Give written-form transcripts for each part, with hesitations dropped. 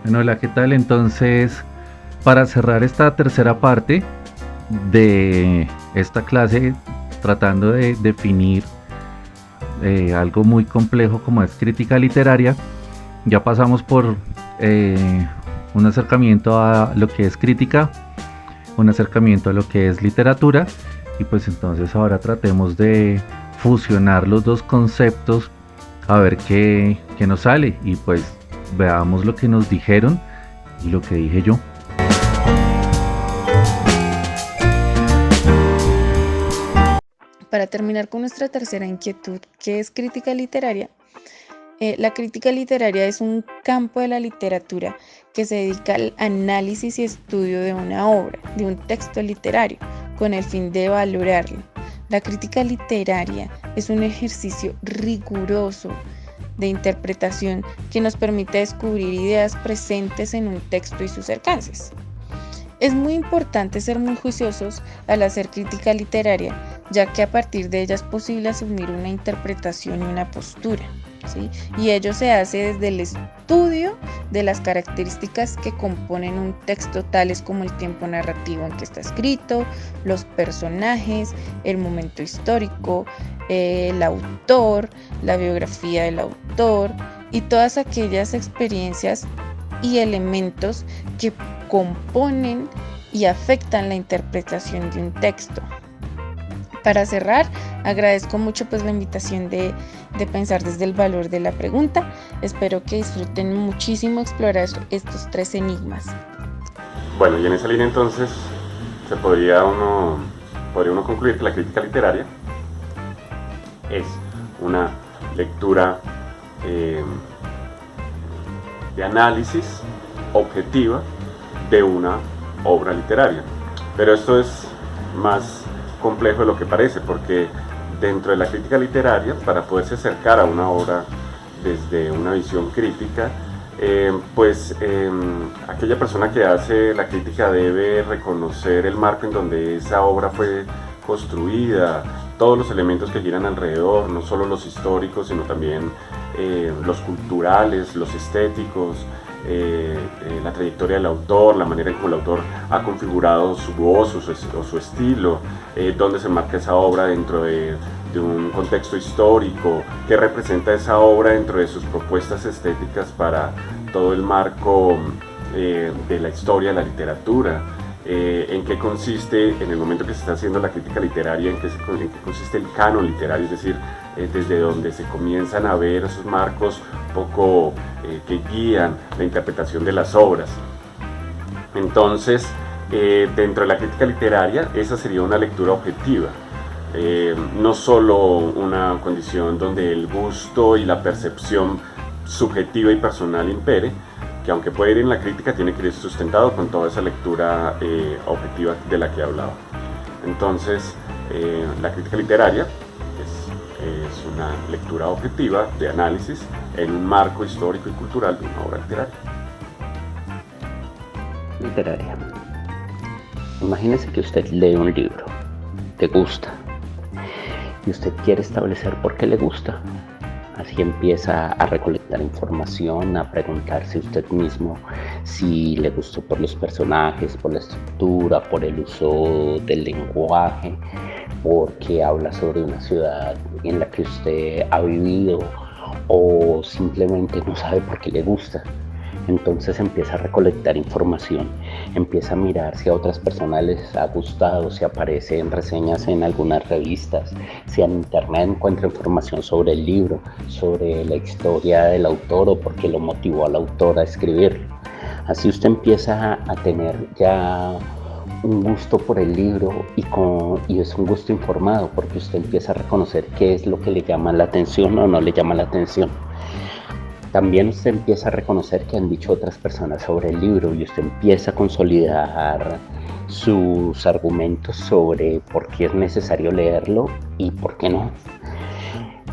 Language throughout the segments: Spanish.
Bueno, hola, ¿qué tal? Entonces, para cerrar esta tercera parte de esta clase, tratando de definir algo muy complejo como es crítica literaria, ya pasamos por un acercamiento a lo que es crítica, un acercamiento a lo que es literatura, y pues entonces ahora tratemos de fusionar los dos conceptos a ver qué nos sale, y pues veamos lo que nos dijeron y lo que dije yo. Para terminar con nuestra tercera inquietud, ¿qué es crítica literaria? La crítica literaria es un campo de la literatura que se dedica al análisis y estudio de una obra, de un texto literario, con el fin de valorarlo. La crítica literaria es un ejercicio riguroso de interpretación que nos permite descubrir ideas presentes en un texto y sus alcances. Es muy importante ser muy juiciosos al hacer crítica literaria, ya que a partir de ella es posible asumir una interpretación y una postura, ¿sí? Y ello se hace desde el estudio de las características que componen un texto, tales como el tiempo narrativo en que está escrito, los personajes, el momento histórico, el autor, la biografía del autor y todas aquellas experiencias y elementos que componen y afectan la interpretación de un texto. Para cerrar, agradezco mucho la invitación de pensar desde el valor de la pregunta. Espero que disfruten muchísimo explorar estos 3 enigmas. Bueno, y en esa línea entonces podría uno concluir que la crítica literaria es una lectura de análisis objetiva de una obra literaria. Pero esto es más complejo de lo que parece, porque dentro de la crítica literaria, para poderse acercar a una obra desde una visión crítica, aquella persona que hace la crítica debe reconocer el marco en donde esa obra fue construida, todos los elementos que giran alrededor, no solo los históricos, sino también los culturales, los estéticos, la trayectoria del autor, la manera en que el autor ha configurado su voz o su estilo, dónde se marca esa obra dentro de un contexto histórico, qué representa esa obra dentro de sus propuestas estéticas para todo el marco de la historia, de la literatura, en qué consiste, en el momento que se está haciendo la crítica literaria, en qué consiste el canon literario, es decir, desde donde se comienzan a ver esos marcos poco que guían la interpretación de las obras. Entonces, dentro de la crítica literaria, esa sería una lectura objetiva, no solo una condición donde el gusto y la percepción subjetiva y personal impere, que aunque puede ir en la crítica, tiene que ir sustentado con toda esa lectura objetiva de la que he hablado. Entonces, la crítica literaria es una lectura objetiva de análisis en un marco histórico y cultural de una obra literaria. Literaria. Imagínese que usted lee un libro, te gusta, y usted quiere establecer por qué le gusta. Así empieza a recolectar información, a preguntarse usted mismo si le gustó por los personajes, por la estructura, por el uso del lenguaje, porque habla sobre una ciudad en la que usted ha vivido, o simplemente no sabe por qué le gusta. Entonces empieza a recolectar información, empieza a mirar si a otras personas les ha gustado, si aparece en reseñas en algunas revistas, si en internet encuentra información sobre el libro, sobre la historia del autor o por qué lo motivó al autor a escribirlo. Así usted empieza a tener ya un gusto por el libro y es un gusto informado, porque usted empieza a reconocer qué es lo que le llama la atención o no le llama la atención. También usted empieza a reconocer que han dicho otras personas sobre el libro y usted empieza a consolidar sus argumentos sobre por qué es necesario leerlo y por qué no.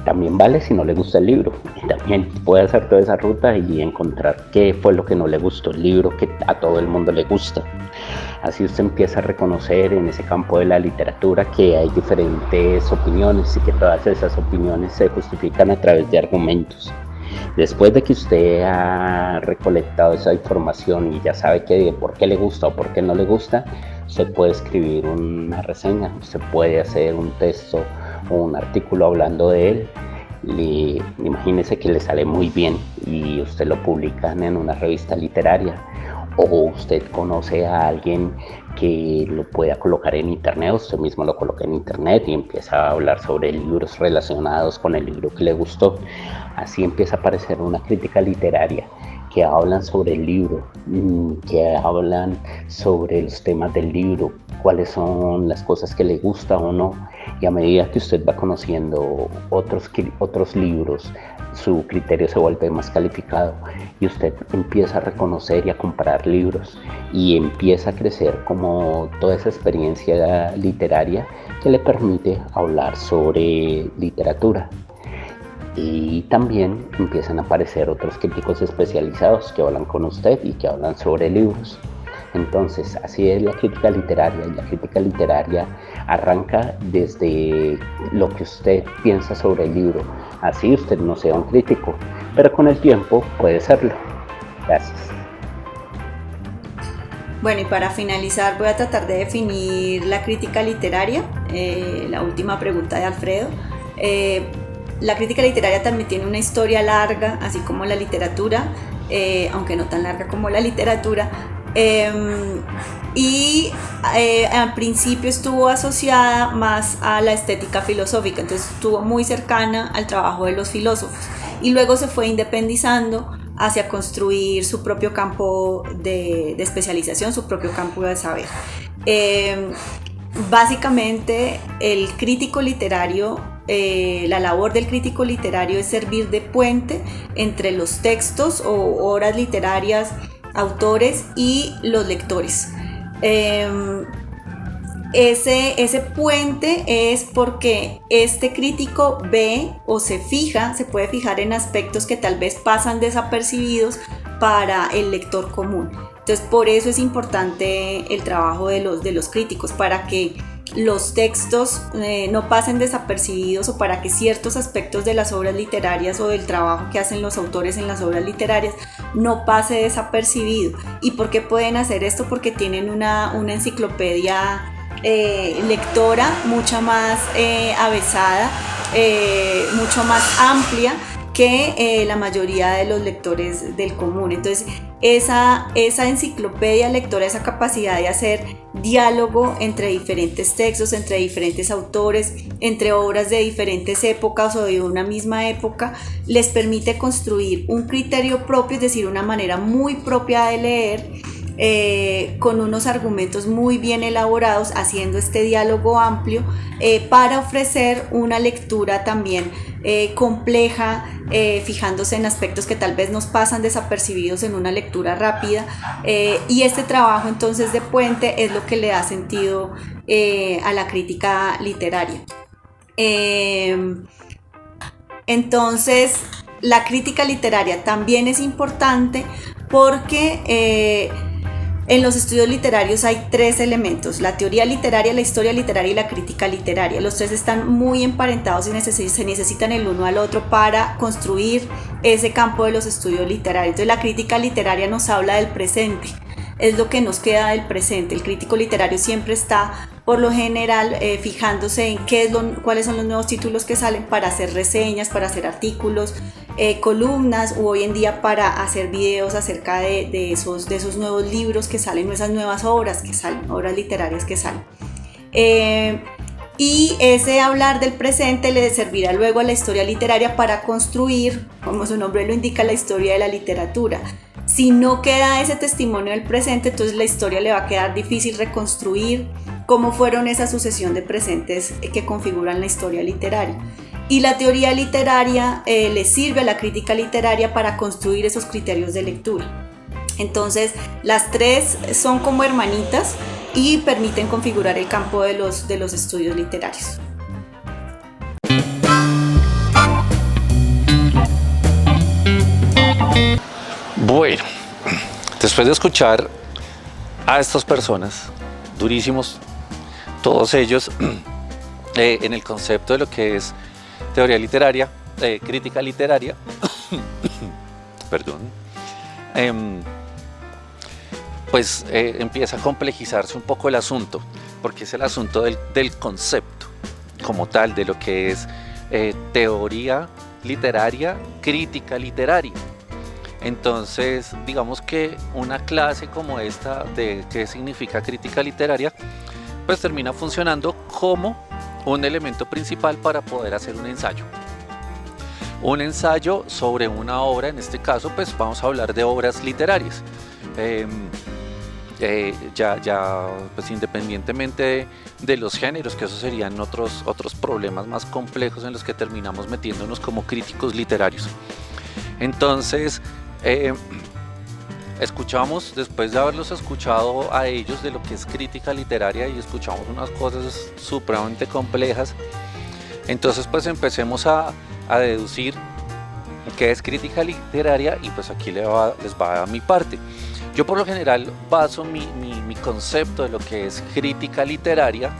También vale si no le gusta el libro. También puede hacer toda esa ruta y encontrar qué fue lo que no le gustó el libro, que a todo el mundo le gusta. Así usted empieza a reconocer en ese campo de la literatura que hay diferentes opiniones y que todas esas opiniones se justifican a través de argumentos. Después de que usted ha recolectado esa información y ya sabe por qué le gusta o por qué no le gusta, usted puede escribir una reseña, usted puede hacer un texto o un artículo hablando de él. Imagínese que le sale muy bien y usted lo publican en una revista literaria, o usted conoce a alguien que lo pueda colocar en internet, usted mismo lo coloca en internet y empieza a hablar sobre libros relacionados con el libro que le gustó. Así empieza a aparecer una crítica literaria que hablan sobre el libro, que hablan sobre los temas del libro, cuáles son las cosas que le gusta o no. Y a medida que usted va conociendo otros libros, su criterio se vuelve más calificado y usted empieza a reconocer y a comparar libros y empieza a crecer como toda esa experiencia literaria que le permite hablar sobre literatura. Y también empiezan a aparecer otros críticos especializados que hablan con usted y que hablan sobre libros. Entonces, así es la crítica literaria, y la crítica literaria arranca desde lo que usted piensa sobre el libro. Así usted no sea un crítico, pero con el tiempo puede serlo. Gracias. Bueno, y para finalizar voy a tratar de definir la crítica literaria, la última pregunta de Alfredo. La crítica literaria también tiene una historia larga, así como la literatura, aunque no tan larga como la literatura. Al principio estuvo asociada más a la estética filosófica, entonces estuvo muy cercana al trabajo de los filósofos y luego se fue independizando hacia construir su propio campo de especialización, su propio campo de saber. Básicamente el crítico literario, la labor del crítico literario es servir de puente entre los textos o obras literarias, autores y los lectores. Ese puente es porque este crítico ve o se puede fijar en aspectos que tal vez pasan desapercibidos para el lector común. Entonces, por eso es importante el trabajo de los críticos, para que los textos no pasen desapercibidos o para que ciertos aspectos de las obras literarias o del trabajo que hacen los autores en las obras literarias no pase desapercibido. ¿Y por qué pueden hacer esto? Porque tienen una enciclopedia lectora mucho más avesada, mucho más amplia que la mayoría de los lectores del común. Entonces, esa enciclopedia lectora, esa capacidad de hacer diálogo entre diferentes textos, entre diferentes autores, entre obras de diferentes épocas o de una misma época, les permite construir un criterio propio, es decir, una manera muy propia de leer, con unos argumentos muy bien elaborados, haciendo este diálogo amplio para ofrecer una lectura también compleja, fijándose en aspectos que tal vez nos pasan desapercibidos en una lectura rápida, y este trabajo entonces de puente es lo que le da sentido a la crítica literaria. Entonces, la crítica literaria también es importante porque en los estudios literarios hay tres elementos: la teoría literaria, la historia literaria y la crítica literaria. Los tres están muy emparentados y se necesitan el uno al otro para construir ese campo de los estudios literarios. Entonces, la crítica literaria nos habla del presente, es lo que nos queda del presente. El crítico literario siempre está, por lo general, fijándose en cuáles son los nuevos títulos que salen para hacer reseñas, para hacer artículos, columnas, o hoy en día para hacer videos acerca de esos nuevos libros que salen, o esas nuevas obras que salen, obras literarias que salen. Y ese hablar del presente le servirá luego a la historia literaria para construir, como su nombre lo indica, la historia de la literatura. Si no queda ese testimonio del presente, entonces la historia le va a quedar difícil reconstruir cómo fueron esa sucesión de presentes que configuran la historia literaria. Y la teoría literaria le sirve a la crítica literaria para construir esos criterios de lectura. Entonces, las tres son como hermanitas y permiten configurar el campo de los estudios literarios. Bueno, después de escuchar a estas personas, durísimos, todos ellos, en el concepto de lo que es teoría literaria, crítica literaria, perdón, pues empieza a complejizarse un poco el asunto, porque es el asunto del concepto como tal, de lo que es teoría literaria, crítica literaria. Entonces, digamos que una clase como esta de qué significa crítica literaria, pues termina funcionando como un elemento principal para poder hacer un ensayo. Un ensayo sobre una obra, en este caso, pues vamos a hablar de obras literarias. Pues independientemente de los géneros, que eso serían otros problemas más complejos en los que terminamos metiéndonos como críticos literarios. Entonces, escuchamos, después de haberlos escuchado a ellos de lo que es crítica literaria, y escuchamos unas cosas supremamente complejas, entonces pues empecemos a deducir qué es crítica literaria, y pues aquí les va a mi parte. Yo por lo general baso mi concepto de lo que es crítica literaria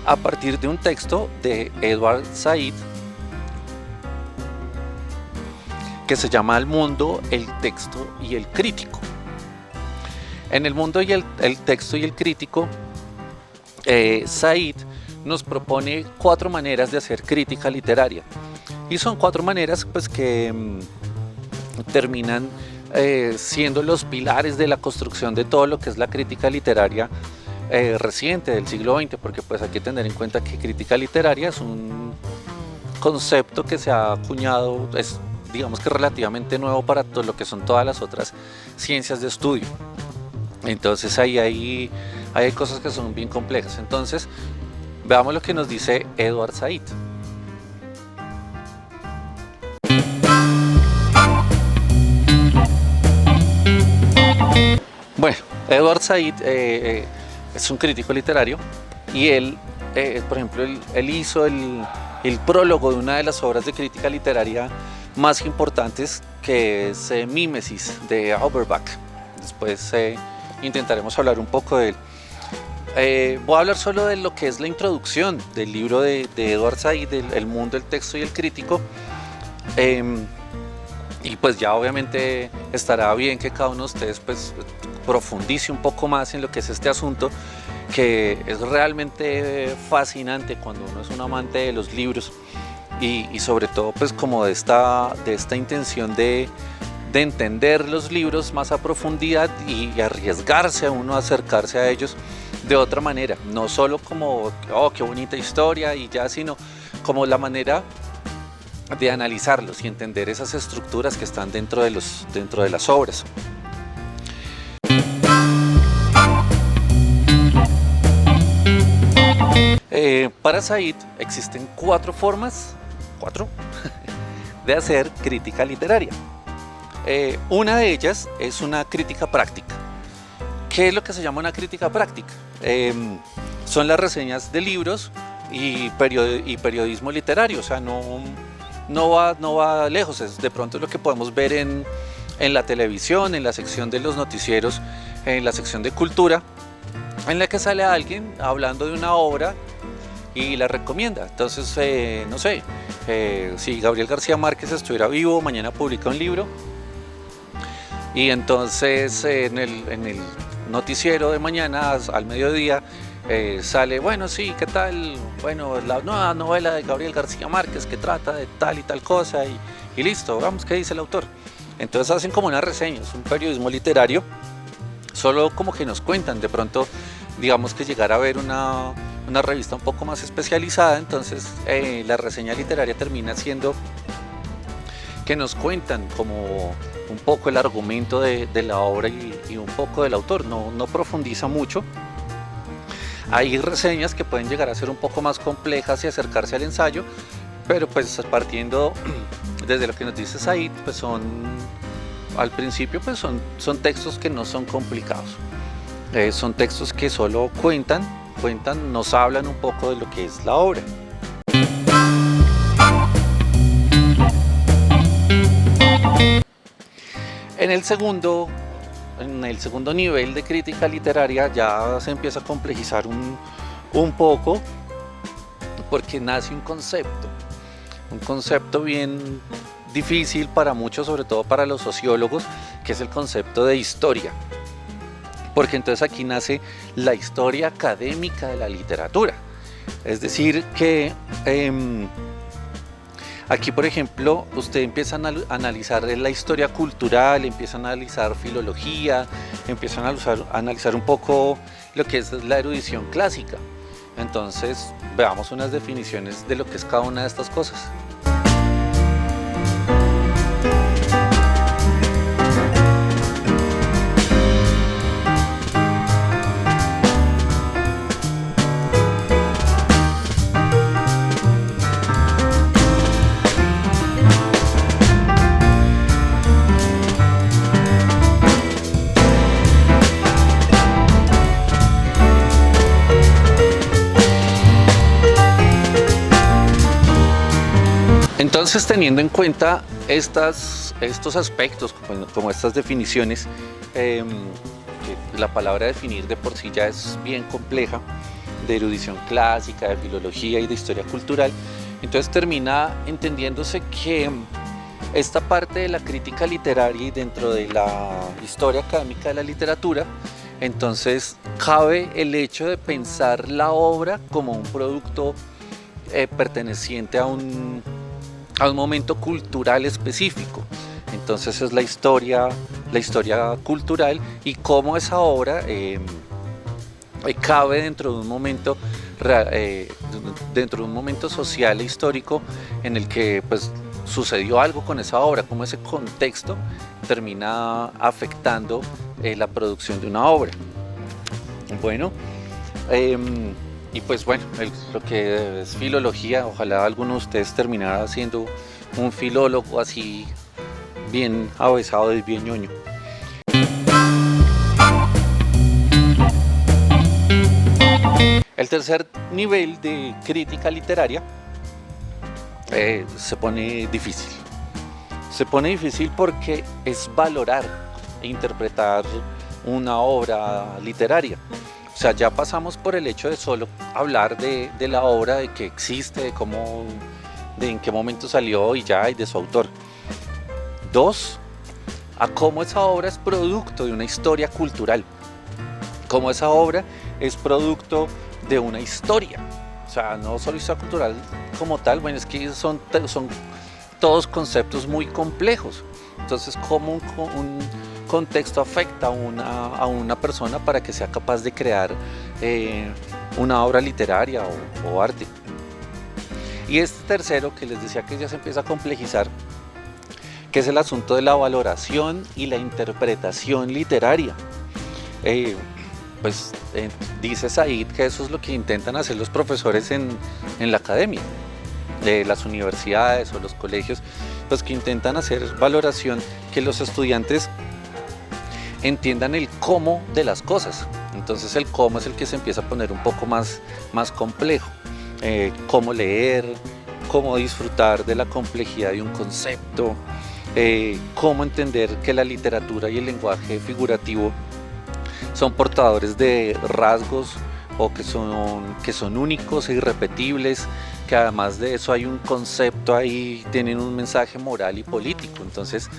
a partir de un texto de Edward Said que se llama El mundo, el texto y el crítico. En El mundo y el texto y el crítico, Said nos propone 4 maneras de hacer crítica literaria, y son 4 maneras pues que terminan siendo los pilares de la construcción de todo lo que es la crítica literaria reciente del siglo XX, porque pues hay que tener en cuenta que crítica literaria es un concepto que se ha acuñado, es digamos que relativamente nuevo para todo lo que son todas las otras ciencias de estudio. Entonces ahí hay cosas que son bien complejas. Entonces veamos lo que nos dice Edward Said. Bueno, Edward Said es un crítico literario, y él, por ejemplo, él hizo el prólogo de una de las obras de crítica literaria más importantes, que es Mimesis de Auerbach. Después intentaremos hablar un poco de él. Voy a hablar solo de lo que es la introducción del libro de Edward Said, El mundo, el texto y el crítico. Y pues ya obviamente estará bien que cada uno de ustedes pues profundice un poco más en lo que es este asunto, que es realmente fascinante cuando uno es un amante de los libros, y sobre todo pues como de esta intención de entender los libros más a profundidad y arriesgarse a uno a acercarse a ellos de otra manera, no solo como oh qué bonita historia y ya, sino como la manera de analizarlos y entender esas estructuras que están dentro de las obras. Para Said existen 4 formas de hacer crítica literaria. Una de ellas es una crítica práctica. ¿Qué es lo que se llama una crítica práctica? Son las reseñas de libros y periodismo literario, o sea, no va lejos, es de pronto lo que podemos ver en la televisión, en la sección de los noticieros, en la sección de cultura, en la que sale alguien hablando de una obra y la recomienda. Entonces, no sé, si Gabriel García Márquez estuviera vivo, mañana publica un libro, y entonces en el noticiero de mañana al mediodía sale, bueno, sí, ¿qué tal? Bueno, la nueva novela de Gabriel García Márquez que trata de tal y tal cosa, y listo, vamos, ¿qué dice el autor? Entonces hacen como una reseña, es un periodismo literario, solo como que nos cuentan. De pronto, digamos que llegar a ver una revista un poco más especializada, entonces la reseña literaria termina siendo que nos cuentan como un poco el argumento de la obra y un poco del autor, no profundiza mucho. Hay reseñas que pueden llegar a ser un poco más complejas y acercarse al ensayo, pero pues partiendo desde lo que nos dice Said, pues al principio pues son textos que no son complicados, son textos que solo cuentan, nos hablan un poco de lo que es la obra. En el segundo nivel de crítica literaria ya se empieza a complejizar un poco, porque nace un concepto bien difícil para muchos, sobre todo para los sociólogos, que es el concepto de historia. Porque entonces aquí nace la historia académica de la literatura. Es decir, que aquí, por ejemplo, usted empieza a analizar la historia cultural, empieza a analizar filología, empieza a analizar un poco lo que es la erudición clásica. Entonces, veamos unas definiciones de lo que es cada una de estas cosas. Entonces, teniendo en cuenta estos aspectos, como estas definiciones, que la palabra definir de por sí ya es bien compleja, de erudición clásica, de filología y de historia cultural, entonces termina entendiéndose que esta parte de la crítica literaria y dentro de la historia académica de la literatura, entonces cabe el hecho de pensar la obra como un producto perteneciente a un momento cultural específico. Entonces es la historia cultural y cómo esa obra cabe dentro de un momento social e histórico en el que pues sucedió algo con esa obra, cómo ese contexto termina afectando la producción de una obra. Bueno, y pues bueno, lo que es filología, ojalá alguno de ustedes terminara siendo un filólogo así bien avesado y bien ñoño. El tercer nivel de crítica literaria se pone difícil. Se pone difícil porque es valorar e interpretar una obra literaria. O sea, ya pasamos por el hecho de solo hablar de la obra, de que existe, de en qué momento salió y de su autor. 2, a cómo esa obra es producto de una historia cultural. Cómo esa obra es producto de una historia. O sea, no solo historia cultural como tal, bueno, es que son todos conceptos muy complejos. Entonces, cómo un contexto afecta a una persona para que sea capaz de crear una obra literaria o arte. Y este tercero, que les decía que ya se empieza a complejizar, que es el asunto de la valoración y la interpretación literaria. Dice Said que eso es lo que intentan hacer los profesores en la academia, las universidades o los colegios, los que intentan hacer valoración, que los estudiantes entiendan el cómo de las cosas. Entonces el cómo es el que se empieza a poner un poco más complejo. Cómo leer, cómo disfrutar de la complejidad de un concepto, cómo entender que la literatura y el lenguaje figurativo son portadores de rasgos o que son únicos e irrepetibles, que además de eso hay un concepto ahí, tienen un mensaje moral y político. Entonces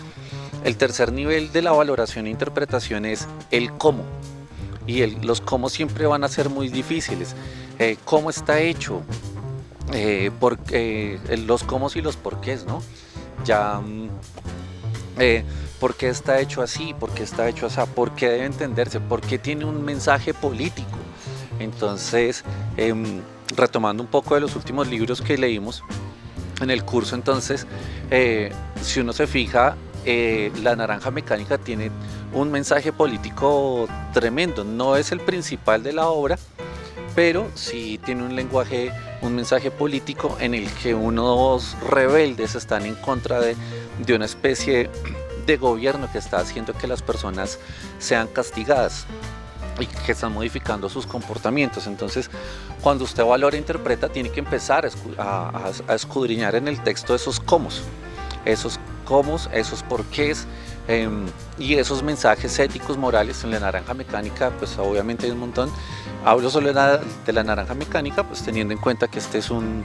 el tercer nivel de la valoración e interpretación es el cómo, y los cómo siempre van a ser muy difíciles. Cómo está hecho, los cómo y los porqués, ¿no? ¿Por qué está hecho así? ¿Por qué está hecho así? ¿Por qué debe entenderse? ¿Por qué tiene un mensaje político? Entonces, retomando un poco de los últimos libros que leímos en el curso, entonces, si uno se fija, La Naranja Mecánica tiene un mensaje político tremendo. No es el principal de la obra, pero sí tiene un mensaje político en el que unos rebeldes están en contra de una especie de gobierno que está haciendo que las personas sean castigadas y que están modificando sus comportamientos. Entonces, cuando usted valora e interpreta, tiene que empezar a escudriñar en el texto esos cómo, esos porqués, y esos mensajes éticos, morales. En La Naranja Mecánica, pues obviamente hay un montón. Hablo solo de La Naranja Mecánica, pues teniendo en cuenta que este es un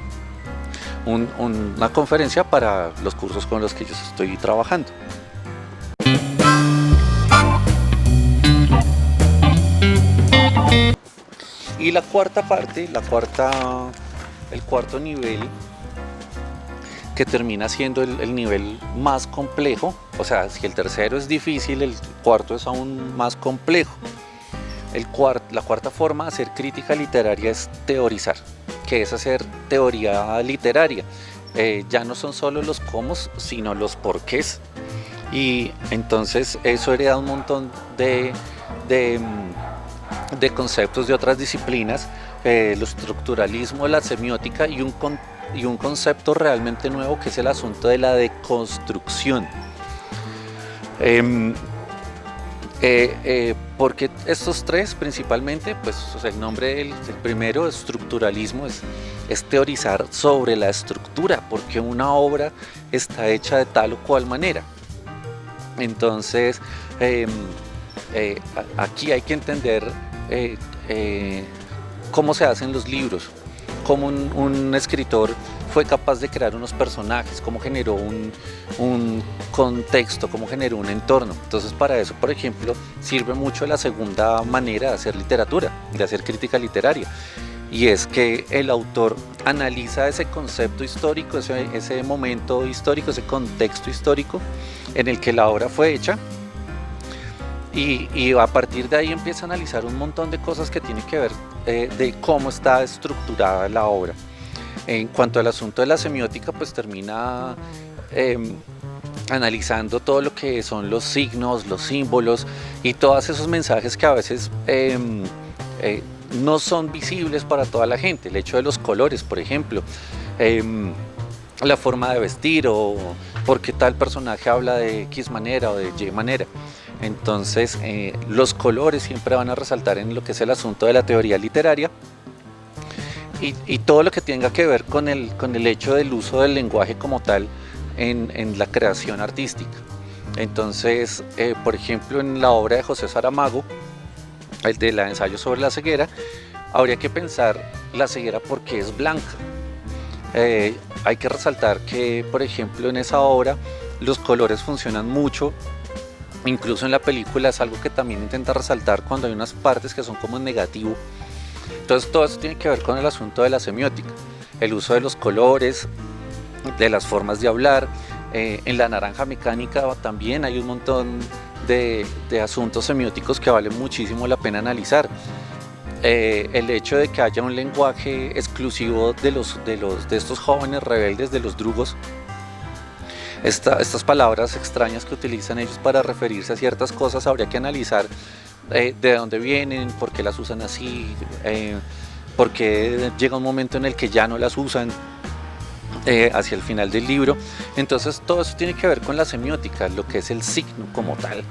una conferencia para los cursos con los que yo estoy trabajando. Y la cuarta parte, el cuarto nivel, que termina siendo el nivel más complejo, o sea, si el tercero es difícil, el cuarto es aún más complejo. La cuarta forma de hacer crítica literaria es teorizar, que es hacer teoría literaria. Ya no son solo los cómo, sino los porqués. Y entonces eso hereda un montón de conceptos de otras disciplinas, el estructuralismo, la semiótica y un concepto realmente nuevo, que es el asunto de la deconstrucción. Porque estos tres principalmente, pues el nombre del primero, estructuralismo, es teorizar sobre la estructura, porque una obra está hecha de tal o cual manera. Entonces aquí hay que entender cómo se hacen los libros, cómo un escritor fue capaz de crear unos personajes, cómo generó un contexto, cómo generó un entorno. Entonces para eso, por ejemplo, sirve mucho la segunda manera de hacer literatura, de hacer crítica literaria, y es que el autor analiza ese concepto histórico, ese momento histórico, ese contexto histórico en el que la obra fue hecha, y a partir de ahí empieza a analizar un montón de cosas que tienen que ver de cómo está estructurada la obra. En cuanto al asunto de la semiótica, pues termina analizando todo lo que son los signos, los símbolos y todos esos mensajes que a veces no son visibles para toda la gente. El hecho de los colores, por ejemplo, la forma de vestir, o por qué tal personaje habla de X manera o de Y manera. Entonces los colores siempre van a resaltar en lo que es el asunto de la teoría literaria, y todo lo que tenga que ver con el hecho del uso del lenguaje como tal en la creación artística. Entonces, por ejemplo, en la obra de José Saramago, el de la ensayo sobre la ceguera, habría que pensar la ceguera porque es blanca. Hay que resaltar que, por ejemplo, en esa obra los colores funcionan mucho. Incluso en la película es algo que también intenta resaltar cuando hay unas partes que son como en negativo. Entonces todo eso tiene que ver con el asunto de la semiótica, el uso de los colores, de las formas de hablar. En La Naranja Mecánica también hay un montón de asuntos semióticos que valen muchísimo la pena analizar. El hecho de que haya un lenguaje exclusivo de estos jóvenes rebeldes, de los drugos, estas palabras extrañas que utilizan ellos para referirse a ciertas cosas, habría que analizar de dónde vienen, por qué las usan así, por qué llega un momento en el que ya no las usan hacia el final del libro. Entonces todo eso tiene que ver con la semiótica, lo que es el signo como tal,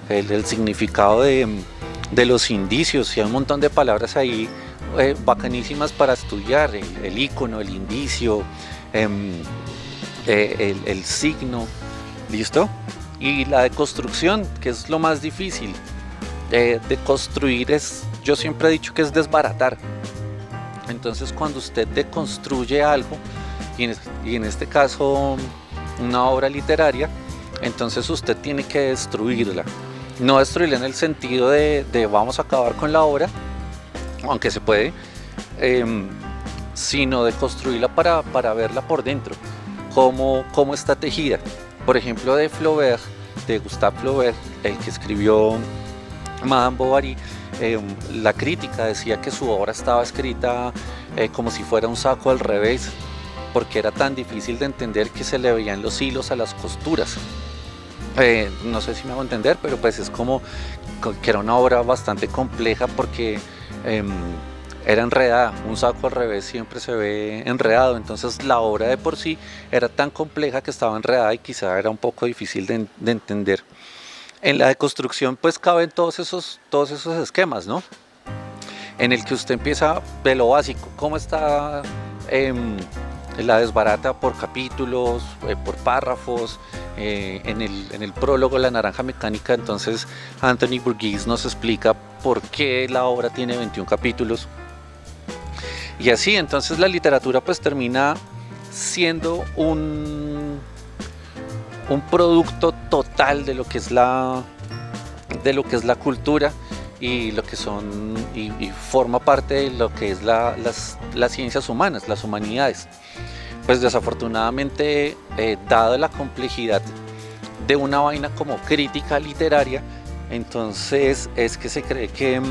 el significado de los indicios, y hay un montón de palabras ahí bacanísimas para estudiar, el ícono, el indicio, el signo, ¿listo? Y la deconstrucción, que es lo más difícil. Deconstruir yo siempre he dicho que es desbaratar. Entonces cuando usted deconstruye algo, y en este caso una obra literaria, entonces usted tiene que destruirla. No destruirla en el sentido de vamos a acabar con la obra, aunque se puede, sino deconstruirla para verla por dentro, cómo está tejida. Por ejemplo, de Gustave Flaubert, el que escribió Madame Bovary, la crítica decía que su obra estaba escrita como si fuera un saco al revés, porque era tan difícil de entender que se le veían los hilos a las costuras. No sé si me hago entender, pero pues es como que era una obra bastante compleja, porque era enredada. Un saco al revés siempre se ve enredado, entonces la obra de por sí era tan compleja que estaba enredada y quizá era un poco difícil de entender. En la deconstrucción pues caben todos esos esquemas, ¿no? En el que usted empieza de lo básico, cómo está la desbarata por capítulos, por párrafos. En el prólogo La Naranja Mecánica, entonces Anthony Burgess nos explica por qué la obra tiene 21 capítulos. Y así, entonces la literatura pues termina siendo un producto total de lo que es la cultura y lo que son y forma parte de lo que es las ciencias humanas, las humanidades. Pues desafortunadamente, dada la complejidad de una vaina como crítica literaria, entonces es que se cree que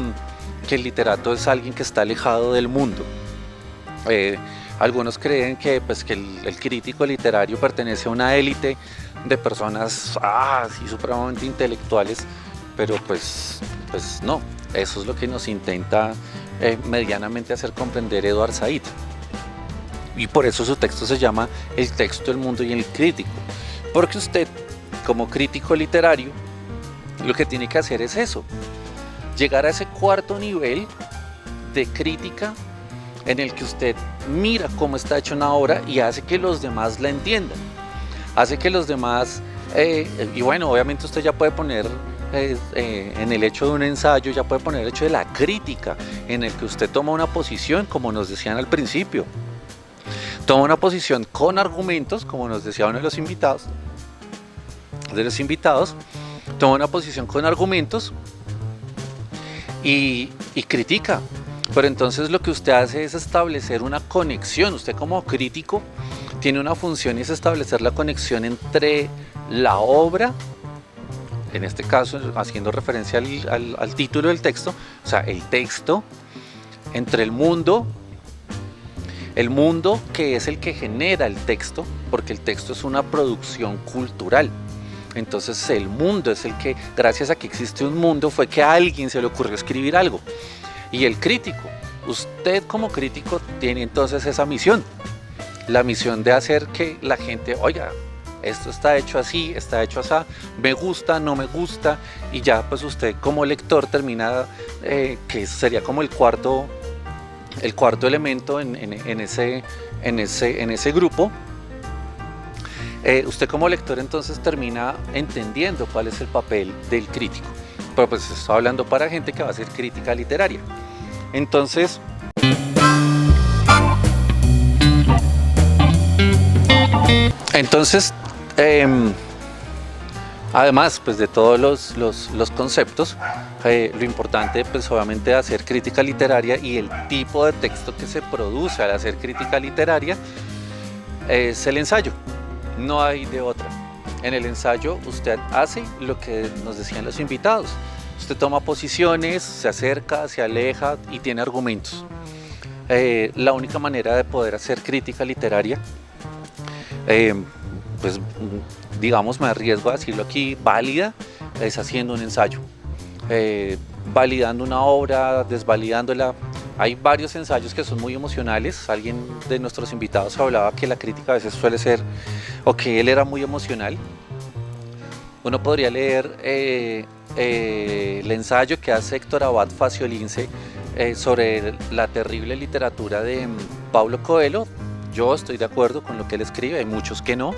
el literato es alguien que está alejado del mundo. Algunos creen que el crítico literario pertenece a una élite de personas así supremamente intelectuales, pero pues no, eso es lo que nos intenta medianamente hacer comprender Edward Said. Y por eso su texto se llama El texto, el mundo y el crítico, porque usted, como crítico literario, lo que tiene que hacer es eso, llegar a ese cuarto nivel de crítica en el que usted mira cómo está hecha una obra y hace que los demás la entiendan, hace que los demás, y bueno, obviamente usted ya puede poner en el hecho de un ensayo, ya puede poner el hecho de la crítica, en el que usted toma una posición, como nos decían al principio, toma una posición con argumentos, como nos decía uno de los invitados, toma una posición con argumentos y critica. Pero entonces lo que usted hace es establecer una conexión. Usted como crítico tiene una función y es establecer la conexión entre la obra, en este caso haciendo referencia al título del texto, o sea, el texto, entre el mundo que es el que genera el texto, porque el texto es una producción cultural. Entonces el mundo es el que, gracias a que existe un mundo, fue que a alguien se le ocurrió escribir algo. Y el crítico, usted como crítico tiene entonces esa misión, la misión de hacer que la gente, oiga, esto está hecho así, está hecho así, me gusta, no me gusta, y ya pues usted como lector termina, que sería como el cuarto elemento en ese grupo. Usted como lector entonces termina entendiendo cuál es el papel del crítico, pero pues estoy hablando para gente que va a hacer crítica literaria. Entonces, además pues de todos los conceptos, lo importante pues obviamente de hacer crítica literaria y el tipo de texto que se produce al hacer crítica literaria es el ensayo. No hay de otra. En el ensayo usted hace lo que nos decían los invitados. Usted toma posiciones, se acerca, se aleja y tiene argumentos. La única manera de poder hacer crítica literaria, pues digamos, me arriesgo a decirlo aquí, válida, es haciendo un ensayo. Validando una obra, desvalidándola. Hay varios ensayos que son muy emocionales. Alguien de nuestros invitados hablaba que la crítica a veces suele ser, o que él era muy emocional. Uno podría leer el ensayo que hace Héctor Abad Faciolince sobre la terrible literatura de Paulo Coelho. Yo estoy de acuerdo con lo que él escribe, hay muchos que no.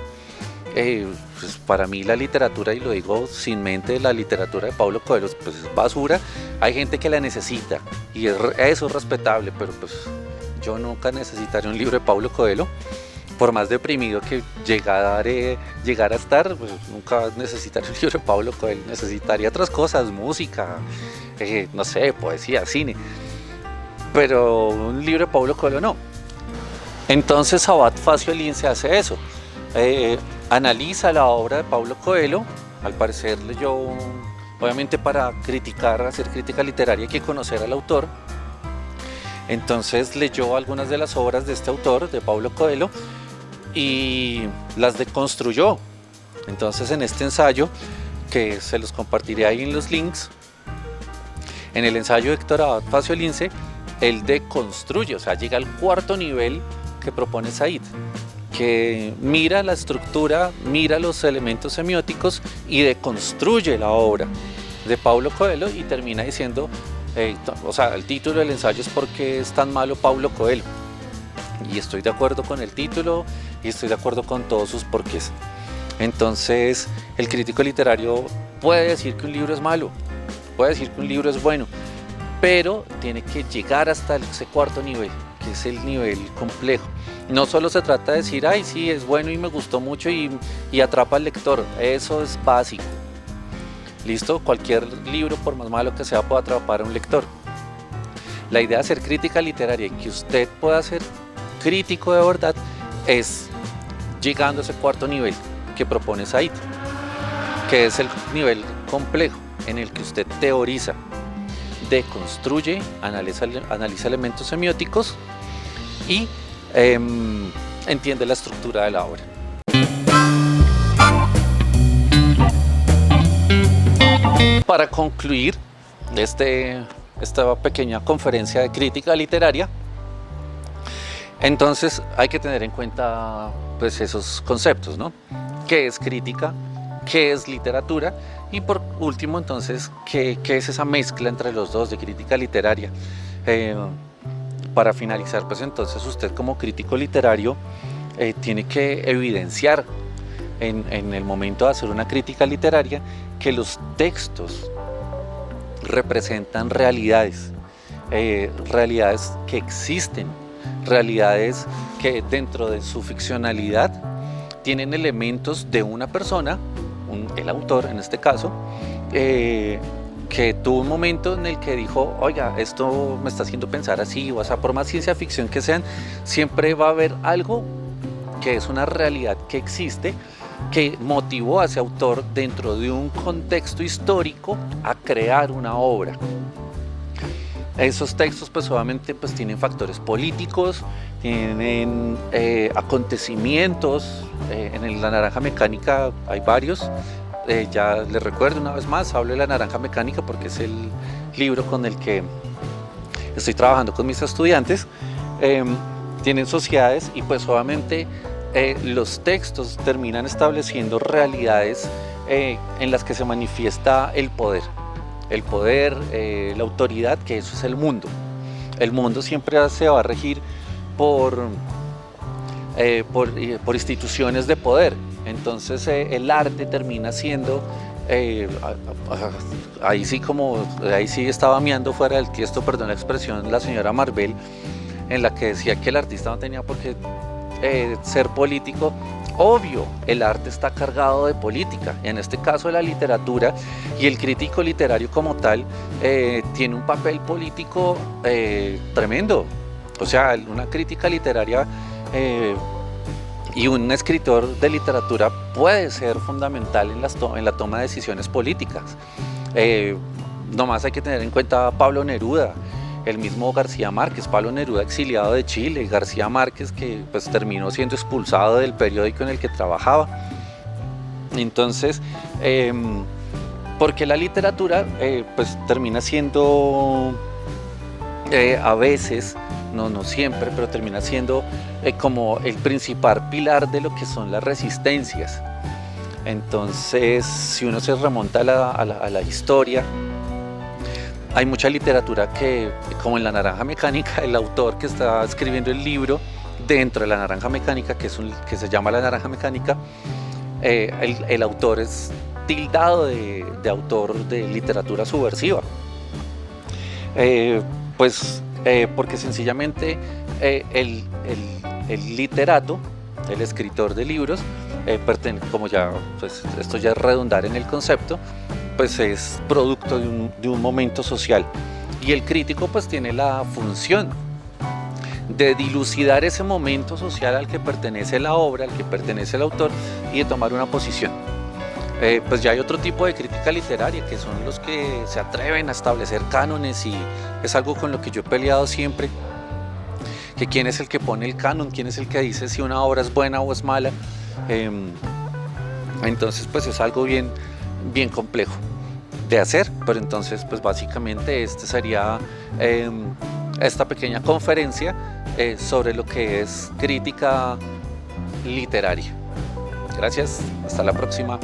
Pues para mí la literatura, y lo digo sin mente, la literatura de Paulo Coelho pues es basura. Hay gente que la necesita y eso es respetable, pero pues yo nunca necesitaré un libro de Paulo Coelho. Por más deprimido que llegara a estar, pues nunca necesitaré un libro de Paulo Coelho. Necesitaría otras cosas, música, no sé, poesía, cine, pero un libro de Paulo Coelho no. Entonces Abad Faciolince hace eso. Analiza la obra de Paulo Coelho. Al parecer leyó, obviamente para hacer crítica literaria hay que conocer al autor. Entonces leyó algunas de las obras de este autor, de Paulo Coelho, y las deconstruyó. Entonces en este ensayo, que se los compartiré ahí en los links, en el ensayo de Héctor Abad Faciolince, él deconstruye, o sea, llega al cuarto nivel que propone Said, que mira la estructura, mira los elementos semióticos y deconstruye la obra de Paulo Coelho y termina diciendo, o sea, el título del ensayo es ¿Por qué es tan malo Paulo Coelho? Y estoy de acuerdo con el título y estoy de acuerdo con todos sus porqués. Entonces, el crítico literario puede decir que un libro es malo, puede decir que un libro es bueno, pero tiene que llegar hasta ese cuarto nivel, que es el nivel complejo. No solo se trata de decir, ay, sí, es bueno y me gustó mucho y atrapa al lector. Eso es básico. ¿Listo? Cualquier libro, por más malo que sea, puede atrapar a un lector. La idea de hacer crítica literaria y que usted pueda ser crítico de verdad es llegando a ese cuarto nivel que propone Said, que es el nivel complejo en el que usted teoriza, deconstruye, analiza elementos semióticos y entiende la estructura de la obra. Para concluir esta pequeña conferencia de crítica literaria, entonces hay que tener en cuenta pues esos conceptos, ¿no? ¿Qué es crítica? ¿Qué es literatura? Y por último, entonces, ¿qué es esa mezcla entre los dos de crítica literaria? Para finalizar, pues entonces usted como crítico literario tiene que evidenciar en el momento de hacer una crítica literaria que los textos representan realidades, realidades que existen, realidades que dentro de su ficcionalidad tienen elementos de una persona, el autor en este caso, que tuvo un momento en el que dijo, oiga, esto me está haciendo pensar así, o sea, por más ciencia ficción que sean, siempre va a haber algo que es una realidad que existe, que motivó a ese autor dentro de un contexto histórico a crear una obra. Esos textos pues obviamente pues tienen factores políticos, tienen acontecimientos, en La Naranja Mecánica hay varios, ya les recuerdo una vez más, hablo de La Naranja Mecánica porque es el libro con el que estoy trabajando con mis estudiantes. Tienen sociedades y pues obviamente los textos terminan estableciendo realidades en las que se manifiesta el poder, la autoridad, que eso es el mundo. El mundo siempre se va a regir por instituciones de poder. Entonces el arte termina siendo, ahí sí estaba meando fuera del tiesto, perdón la expresión, la señora Marvel, en la que decía que el artista no tenía por qué ser político. Obvio, el arte está cargado de política, en este caso de la literatura, y el crítico literario como tal tiene un papel político tremendo. O sea, una crítica literaria y un escritor de literatura puede ser fundamental en la toma de decisiones políticas. Nomás hay que tener en cuenta a Pablo Neruda, el mismo García Márquez, Pablo Neruda exiliado de Chile, García Márquez que pues terminó siendo expulsado del periódico en el que trabajaba. Entonces, porque la literatura pues termina siendo a veces, no siempre, pero termina siendo como el principal pilar de lo que son las resistencias. Entonces, si uno se remonta a la historia, hay mucha literatura que, como en La Naranja Mecánica, el autor que está escribiendo el libro dentro de La Naranja Mecánica, que se llama La Naranja Mecánica, el autor es tildado de autor de literatura subversiva. Porque sencillamente el literato, el escritor de libros, como ya, pues esto ya es redundar en el concepto, pues es producto de un momento social, y el crítico pues tiene la función de dilucidar ese momento social al que pertenece la obra, al que pertenece el autor, y de tomar una posición. Pues ya hay otro tipo de crítica literaria, que son los que se atreven a establecer cánones, y es algo con lo que yo he peleado siempre, que quién es el que pone el canon, quién es el que dice si una obra es buena o es mala. Entonces pues es algo bien complejo de hacer, pero entonces pues básicamente este sería esta pequeña conferencia sobre lo que es crítica literaria. Gracias, hasta la próxima.